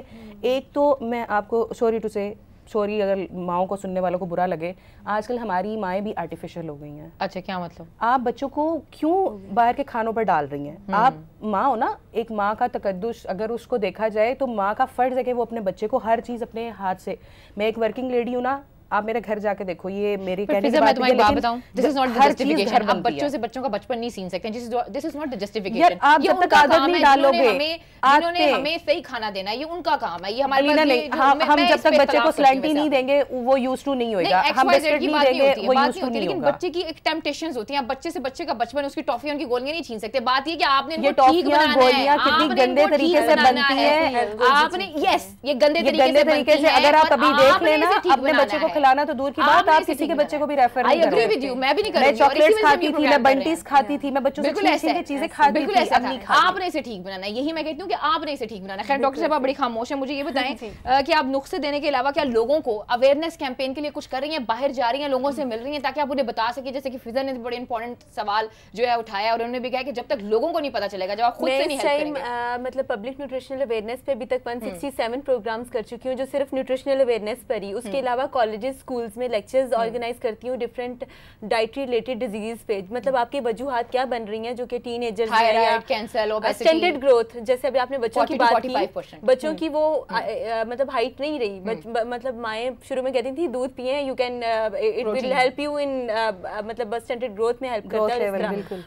एक तो मैं आपको सॉरी अगर माओ को सुनने वालों को बुरा लगे, आजकल हमारी माएँ भी आर्टिफिशियल हो गई हैं। अच्छा, क्या मतलब? आप बच्चों को क्यों बाहर के खानों पर डाल रही हैं? आप माँ हो ना, एक माँ का तकद्दुस अगर उसको देखा जाए तो माँ का फर्ज है कि वो अपने बच्चे को हर चीज़ अपने हाथ से, मैं एक वर्किंग लेडी हूँ ना, आप मेरे घर जाके देखो, ये मेरी कहने की बात है, बात बताऊं, this is not the justification. आप बच्चों से बच्चों का बचपन नहीं छीन सकते, this is not the justification. आप जब तक आदत नहीं डालोगे, जिन्होंने हमें सही खाना देना है, ये उनका काम है, ये हमारे पास नहीं। हम जब तक बच्चे को स्लैंटी नहीं देंगे वो यूज्ड टू नहीं होगा, हम बिस्किट नहीं देंगे वो यूज्ड टू नहीं होगा। लेकिन बच्चे की एक टेम्पटेशंस होती हैं, आप बच्चे से बच्चे का बचपन, उसकी टॉफियों की गोलियां नहीं छीन सकते। बात ये कि आपने ये टॉफियां गोलियां कितनी गंदे तरीके से बनती है, आपने ये गंदे तरीके से, अगर आप अभी देख लेना अपने बच्चे को खिलाना तो दूर की बात, आप किसी के बच्चे को भी रेफर नहीं करोगे। I agree with you, मैं भी नहीं करूंगी। मैं चॉकलेट्स खाती थी, मैं बंटीज खाती थी, मैं बच्चों से छीन-छीन के चीजें खाती थी, ऐसा नहीं खाती। आपने इसे ठीक बनाना है, यही मैं कहती हूँ कि आपने इसे ठीक बनाना है। खैर डॉक्टर साहब आप बड़ी खामोश हैं, मुझे ये बताएं कि आप नुस्खे देने के अलावा क्या लोगों को अवेयरनेस कैंपेन के लिए कुछ कर रही हैं, बाहर जा रही हैं, लोगों से मिल रही हैं, ताकि आप उन्हें बता सके? जैसे कि फिजा ने बड़े इंपॉर्टेंट सवाल जो है उठाया और उन्होंने भी कहा कि जब तक लोगों को नहीं पता चलेगा, जब आप खुद से नहीं हेल्प करेंगे। मतलब पब्लिक न्यूट्रिशनल अवेयरनेस पे अभी तक 167 प्रोग्राम्स कर चुकी हूँ जो सिर्फ न्यूट्रिशनल अवेयरनेस पर ही, उसके अलावा कॉलेज कॉलेजेस स्कूल्स में लेक्चर्स ऑर्गेनाइज करती हूँ डिफरेंट डाइटरी रिलेटेड डिजीज पे, मतलब आपकी वजूहात क्या बन रही हैं जो कि टीनेजर्स स्टंटेड ग्रोथ, जैसे अभी आपने बच्चों की बात की, बच्चों की वो मतलब हाइट नहीं रही, मतलब माएँ शुरू में कहती थी दूध पिए, you can it will help you in मतलब स्टंटेड ग्रोथ में हेल्प करता है,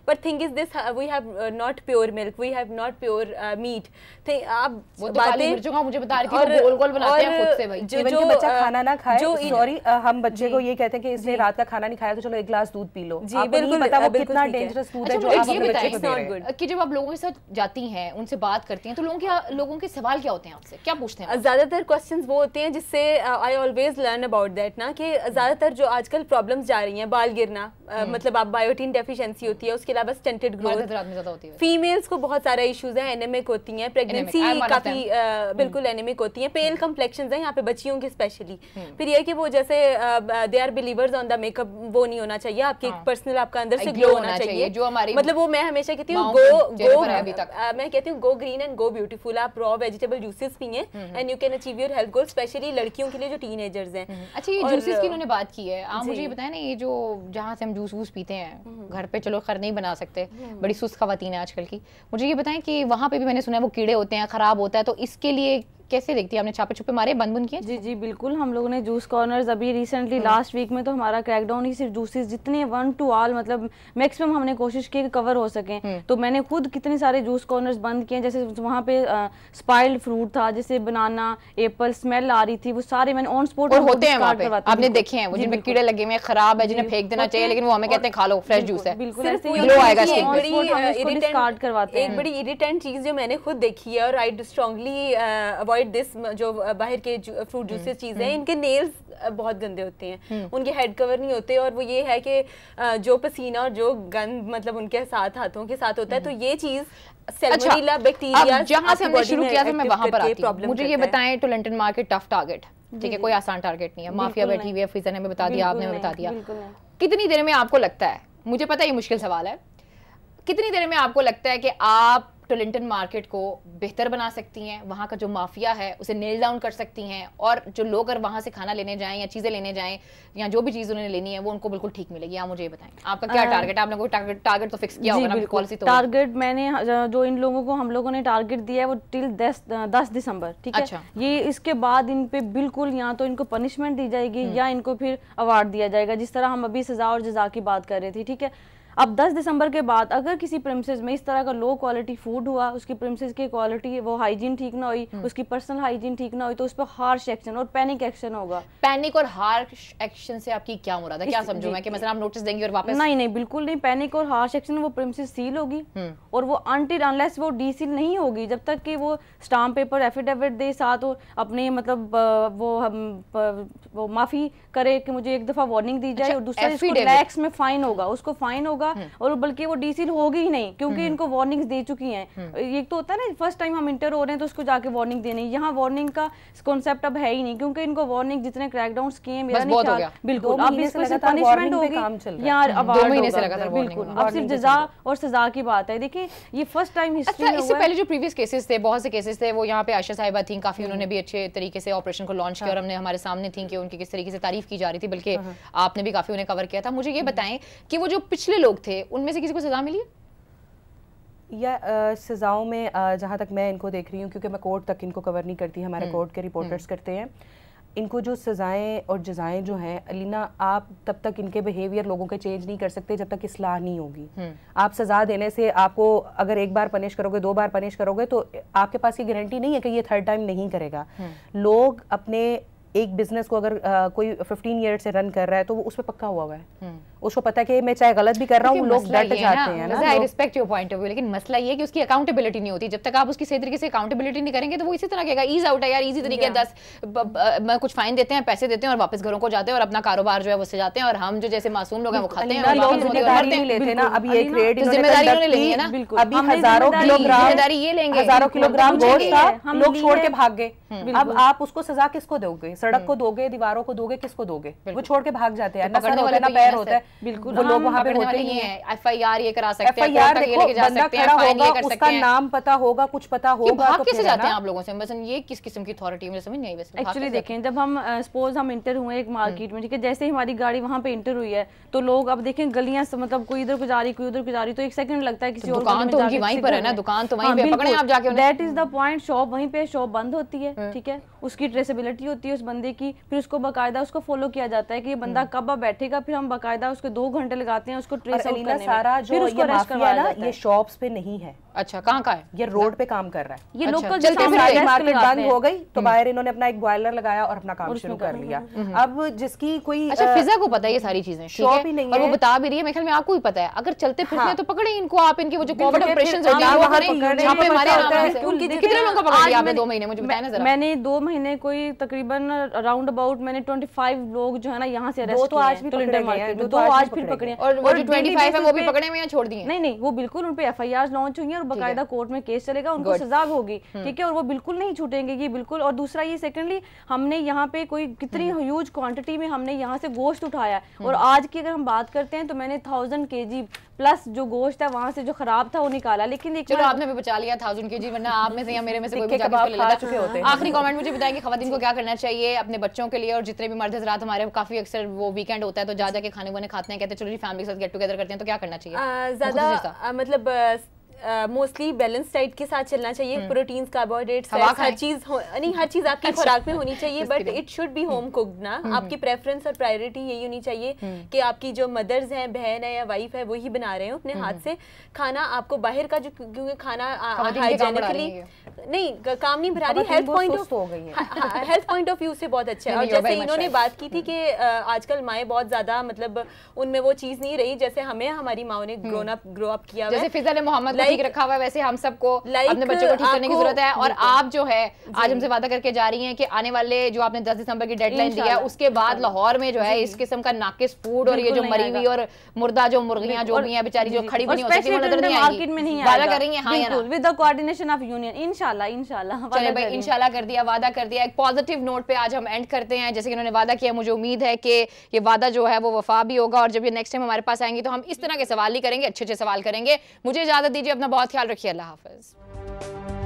but thing is this we have not pure milk, we have not pure meat. आप बातें मुझे बता रही थी वो गोल-गोल बनाते हैं खुद से भाई, जो बच्चा खाना ना खाए, सॉरी हम बच्चे को ये कहते हैं कि इसने रात का खाना नहीं खाया तो चलो एक ग्लास दूध पी लो, जी बिल्कुल पता वो कितना डेंजरस दूध है जो आप अपने बच्चे को दे रहे हैं। कि जब आप लोगों के साथ जाती हैं, उनसे बात करती हैं, तो लोगों के सवाल क्या होते हैं आपसे, क्या पूछते हैं? ज्यादातर क्वेश्चंस वो होते हैं जिससे I always learn about that ना, कि ज्यादातर जो आजकल प्रॉब्लम्स जा रही हैं, बाल गिरना, मतलब आप बायोटिन डेफिशिएंसी होती है, उसके अलावा स्टंटेड ग्रोथ, फीमेल्स को बहुत सारा इश्यूज है, एनेमिक होती हैं, प्रेगनेंसी काफी बिल्कुल एनेमिक होती है, पेल कम्प्लेक्शंस हैं यहाँ पे बच्चियों की स्पेशली। फिर ये कि वो जैसे they are believers on the makeup, वो नहीं होना चाहिए, आपके पर्सनल आपका अंदर से ग्लो होना चाहिए, जो हमारी मतलब वो मैं हमेशा कहती हूँ मैं कहती हूँ go green and go beautiful, आप रॉ वेजिटेबल जूसेस पिए and you can achieve your health goal, specially लड़कियों के लिए जो टीनेजर्स हैं। अच्छा, ये जूसेस की इन्होंने बात की है, आप मुझे ये बताएं ना, ये जो जहाँ से हम जूस वूस पीते हैं घर पे, चलो खैर नहीं बना सकते, बड़ी सुस्त खवातीन है आजकल की, मुझे ये बताएं कि वहाँ पे भी मैंने सुना है वो कीड़े होते हैं, खराब होता है, तो इसके लिए कैसे देखती है? आपने छापे छुपे मारे, बंद किए? जी बिल्कुल, हम लोगों ने जूस कॉर्नर्स अभी रिसेंटली लास्ट वीक में तो हमारा क्रैकडाउन ही सिर्फ जूसेस जितने 1 to all मतलब मैक्सिमम हमने कोशिश की कि कवर हो सके, तो मैंने खुद कितने सारे जूस कॉर्नर्स बंद किए, जैसे वहाँ पे स्पाइल्ड फ्रूट था, जैसे बनाना, एप्पल, स्मेल आ रही थी, वो सारे मैंने ऑन स्पॉट होते हैं वहाँ पे, आपने देखे हैं वो जिनमें कीड़े लगे हुए, खराब है, जिन्हें फेंक देना चाहिए, लेकिन वो हमें कहते हैं खा लो फ्रेश जूस है, बिल्कुल ऐसे ग्लो आएगा स्किन पे। एक बड़ी इरिटेंट चीज जो मैंने खुद देखी है, और आई स्ट्रांगली अवॉइड दिस, जो बाहर के फ्रूट जूसेस चीजें हैं, इनके नेल्स बहुत गंदे होते हैं, उनके हेड कवर नहीं होते, और वो ये है कि जो पसीना और जो गंद मतलब उनके साथ हाथों के साथ होता है, तो ये चीज सैल्मोनेला बैक्टीरिया, जहां से हमने शुरू किया था मैं वहां पर आती हूं। मुझे ये बताएं, टोरंटन मार्केट टफ टारगेट, ठीक है, कोई आसान टारगेट नहीं है, माफिया बैठी हुई है, फिजा ने हमें बता दिया, आपने हमें बता दिया, कितनी देर में आपको लगता है, मुझे पता है ये मुश्किल सवाल है, कितनी देर में आपको लगता है कि आप टोरंटन मार्केट को बेहतर बना सकती हैं, वहाँ का जो माफिया है उसे नेल डाउन कर सकती हैं, और जो लोग अगर वहाँ से खाना लेने जाएं या चीज़ें लेने जाएं या जो भी चीज़ उन्होंने लेनी है वो उनको बिल्कुल ठीक मिलेगी? आप मुझे ये बताएं, आपका क्या टारगेट है? आपने कोई टारगेट तो फिक्स किया होगा ना? पॉलिसी तो टारगेट मैंने जो इन लोगों को हम लोगों ने टारगेट दिया है वो टिल 10 दिसंबर, ठीक है। अच्छा। ये इसके बाद इन पे बिल्कुल या तो इनको पनिशमेंट दी जाएगी या इनको फिर अवार्ड दिया जाएगा, जिस तरह हम अभी सजा और जजा की बात कर रहे थे, ठीक है। अब 10 दिसंबर के बाद अगर किसी प्रेमिसेस में इस तरह का लो क्वालिटी फूड हुआ, उसकी प्रेमिसेस की क्वालिटी वो हाइजीन ठीक ना हुई, उसकी पर्सनल हाइजीन ठीक ना हुई, तो उस पर हार्श एक्शन और पैनिक एक्शन होगा। पैनिक और हार्श एक्शन से आपकी क्या मुराद है? क्या समझूं मैं कि मतलब आप नोटिस देंगे और वापस? नहीं बिल्कुल नहीं, पैनिक और हार्श एक्शन, वो प्रेमिसेस सील होगी और वो अनटिल अनलेस वो डीसील नहीं होगी, जब तक कि वो स्टाम्प पेपर एफिडेविट दे साथ अपने मतलब वो माफी करे कि मुझे एक दफा वार्निंग दी जाए, और दूसरा इसको लैक्स में फाइन होगा, उसको फाइन होगा, और बल्कि वो डीसील होगी ही नहीं, क्योंकि इनको वार्निंग्स दे चुकी हैं। एक तो होता है ना फर्स्ट टाइम हम इंटर हो रहे हैं तो उसको जाके वार्निंग देनी, यहाँ वार्निंग का कॉन्सेप्ट अब है ही नहीं, क्योंकि इनको वार्निंग जितने क्रैकडाउन किए हैं बिल्कुल, अब इसको सिर्फ पनिशमेंट होगी यार, अब 2 महीने से लगातार बिल्कुल, अब सिर्फ सजा और सजा की बात है। देखिए ये फर्स्ट टाइम हिस्ट्री में। इससे पहले जो प्रीवियस केसेस थे, बहुत से केसेस थे, वो यहाँ पे आयशा साहिबा थी, काफी उन्होंने भी अच्छे तरीके से ऑपरेशन को लॉन्च किया और हमने हमारे सामने थी कि उनकी किस तरीके से तारीफ की जा रही थी, बल्कि आपने भी काफी उन्हें कवर किया था। मुझे ये बताएं कि वो जो पिछले लोग थे उनमें से किसी को सजा मिली या सजाओं में जहाँ तक मैं इनको देख रही हूँ, क्योंकि मैं कोर्ट तक इनको कवर नहीं करती, हमारे कोर्ट के रिपोर्टर्स करते हैं, इनको जो सजाएं और जजाएं जो हैं अलीना, आप तब तक इनके बिहेवियर लोगों के चेंज नहीं कर सकते जब तक इस्लाह नहीं होगी। आप सजा देने से आपको अगर एक बार पनिश करोगे, 2 बार पनिश करोगे, तो आपके पास ये गारंटी नहीं है कि ये 3rd टाइम नहीं करेगा। लोग अपने एक बिजनेस को अगर कोई 15 ईयर से रन कर रहा है तो वो उस पर पक्का हुआ है, उसको पता है कि मैं चाहे गलत भी कर रहा हूँ, लोग डट जाते हैं ना। I respect your point of view, लेकिन मसला ये है कि उसकी अकाउंटेबिलिटी नहीं होती। जब तक आप उसकी सही तरीके से अकाउंटेबिलिटी नहीं करेंगे तो वो इसी तरह कहेगा ईज आउट है यार, इजी तरीके 10 कुछ फाइन देते हैं, पैसे देते हैं और वापस घरों को जाते हैं और अपना कारोबार जो है वो से जाते हैं, और हम जो जैसे मासूम लोग हैं वो खाते हैं। लोग जिम्मेदारी नहीं लेते ना, अभी एक रेट जिम्मेदारी उन्होंने लेनी है ना, अभी हज़ारों किलोग्राम गोश्त था, लोग छोड़ के भाग गए। अब आप उसको सजा किसको दोगे? सड़क को दोगे, दीवारों को दोगे, किसको दोगे? वो छोड़ के भाग जाते हैं, ना सर होता है ना पैर होता है। बिल्कुल, वो लोग वहाँ पे होते नहीं है। FIR ये करा सकते हैं, FIR देखो, बंदा खड़ा होगा, उसका नाम पता होगा, कुछ पता होगा, तो कैसे जाते हैं आप लोगों से? बस ये किस किस्म की अथॉरिटी मुझे समझ नहीं आई। वैसे एक्चुअली देखें, जब हम सपोज हम इंटर हुए एक मार्केट में, ठीक है, जैसे ही हमारी गाड़ी वहाँ पे इंटर हुई है तो लोग अब देखें गलियां मतलब कोई इधर गुजारी कोई उधर गुजारी, तो एक सेकंड लगता है किसी और दुकान तो उनकी वहीं पर है ना, दुकान तो वहीं पे पकड़े आप जाके। That is the point, shop वहीं पे, शॉप बंद होती है, ठीक है, उसकी ट्रेसेबिलिटी होती है उस बंदे की, फिर उसको बाकायदा उसको फॉलो किया जाता है कि ये बंदा कब बैठेगा, फिर हम बाकायदा उसको 2 घंटे लगाते हैं उसको ट्रेस आउट करने में। सारा जो ये माफिया ना, ये शॉप्स पे नहीं है। अच्छा, कहाँ का है? ये रोड पे काम कर रहा है। ये लोकल मार्केट बंद हो गई तो बाहर इन्होंने अपना एक बॉयलर लगाया और अपना काम शुरू कर लिया। अब जिसकी कोई अच्छा, फिजा को पता है ये सारी चीजें, शॉप ही नहीं है, और वो बता भी रही है, मेरे ख्याल में आपको भी पता है। अगर चलते फिरते तो पकड़े इनको आप, इनके वो जो कोविड ऑपरेशंस होते हैं वो करें, छापे मारे आराम से। कितने लोगों को पकड़ लिया आपने 2 महीने? मुझे बताया ना जरा। मैंने 2 महीने कोई तकरीबन राउंड अबाउट मैंने 25 लोग जो है ना यहाँ से अरेस्ट किए हैं, टोरंटो मार्केट में, 2 आज फिर पकड़े हैं। और वो जो 25 है वो भी पकड़े हुए हैं, छोड़ दिए? नहीं, वो बिल्कुल उन पे FIR लॉन्च हुई है और बाकायदा कोर्ट में केस चलेगा, उनको सजा होगी, ठीक है, और वो बिल्कुल नहीं छूटेंगे ये बिल्कुल। और दूसरा ये सेकंडली हमने यहाँ पे कोई कितनी ह्यूज क्वांटिटी में हमने यहाँ से गोश्त उठाया, और आज की अगर हम बात करते हैं तो मैंने 1000 kg प्लस जो गोश्त है वहाँ से जो खराब था वो निकाला। लेकिन चलो आपने भी बचा लिया 1000 kg, वरना आप में से या मेरे में से कोई भी जाके ले लेता। आखिरी कमेंट मुझे बताएंगे खवातीन को क्या करना चाहिए अपने बच्चों के लिए, और जितने भी मर्द हज़रात हमारे काफी अक्सर वो वीकेंड होता है तो जा जाके खाने वाने खाते हैं, कहते हैं चलो जी फैमिली के साथ गेट टुगेदर करते हैं, तो क्या करना चाहिए? ज्यादा मतलब मोस्टली बैलेंस डाइट के साथ चलना चाहिए, प्रोटीन्स, कार्बोहाइड्रेट्स, हर चीज नहीं, हर चीज आपकी खुराक में होनी चाहिए, but it should be home cooked ना। आपकी प्रेफरेंस और प्रायोरिटी यही होनी चाहिए कि आपकी जो मदर्स हैं, बहन है या वाइफ है, वही बना रहे हो अपने हाथ से खाना। आपको बाहर का जो, क्योंकि खाना हाइजीनिकली नहीं काम नहीं भरा रही, हेल्थ पॉइंट ऑफ व्यू से बहुत अच्छा है। और जैसे इन्होंने बात की थी कि आजकल माएँ बहुत ज्यादा मतलब उनमें वो चीज नहीं रही जैसे हमें हमारी माओ ने ग्रो अप किया, जैसे फिजा ने मोहम्मद ठीक रखा हुआ है, वैसे हम सबको अपने बच्चों को ठीक करने की जरूरत है। और आप जो है आज हमसे वादा करके जा रही हैं कि आने वाले जो आपने 10 दिसंबर की डेडलाइन दी है उसके बाद लाहौर में जो है इस किस्म का नाकिस फूड और ये जो मरी हुई और मुर्दा जो मुर्गियां जो भी हैं बेचारी जो खड़ी भी नहीं हो सकती, वो नजर नहीं आएगी, मार्केट में नहीं वादा कर रही हैं? हाँ या ना? With the coordination of union, इंशाल्लाह। चले भाई, इंशाल्लाह कर दिया, वादा कर दिया। एक पॉजिटिव नोट पे आज हम एंड करते हैं, जैसे कि उन्होंने वादा किया। मुझे उम्मीद है कि ये वादा जो है वो वफा भी होगा, और जब ये नेक्स्ट टाइम हमारे पास आएंगे तो हम इस तरह के सवाल ही करेंगे, अच्छे अच्छे सवाल करेंगे। मुझे इजाजत दीजिए, अपना बहुत ख्याल रखिए, अल्लाह हाफिज।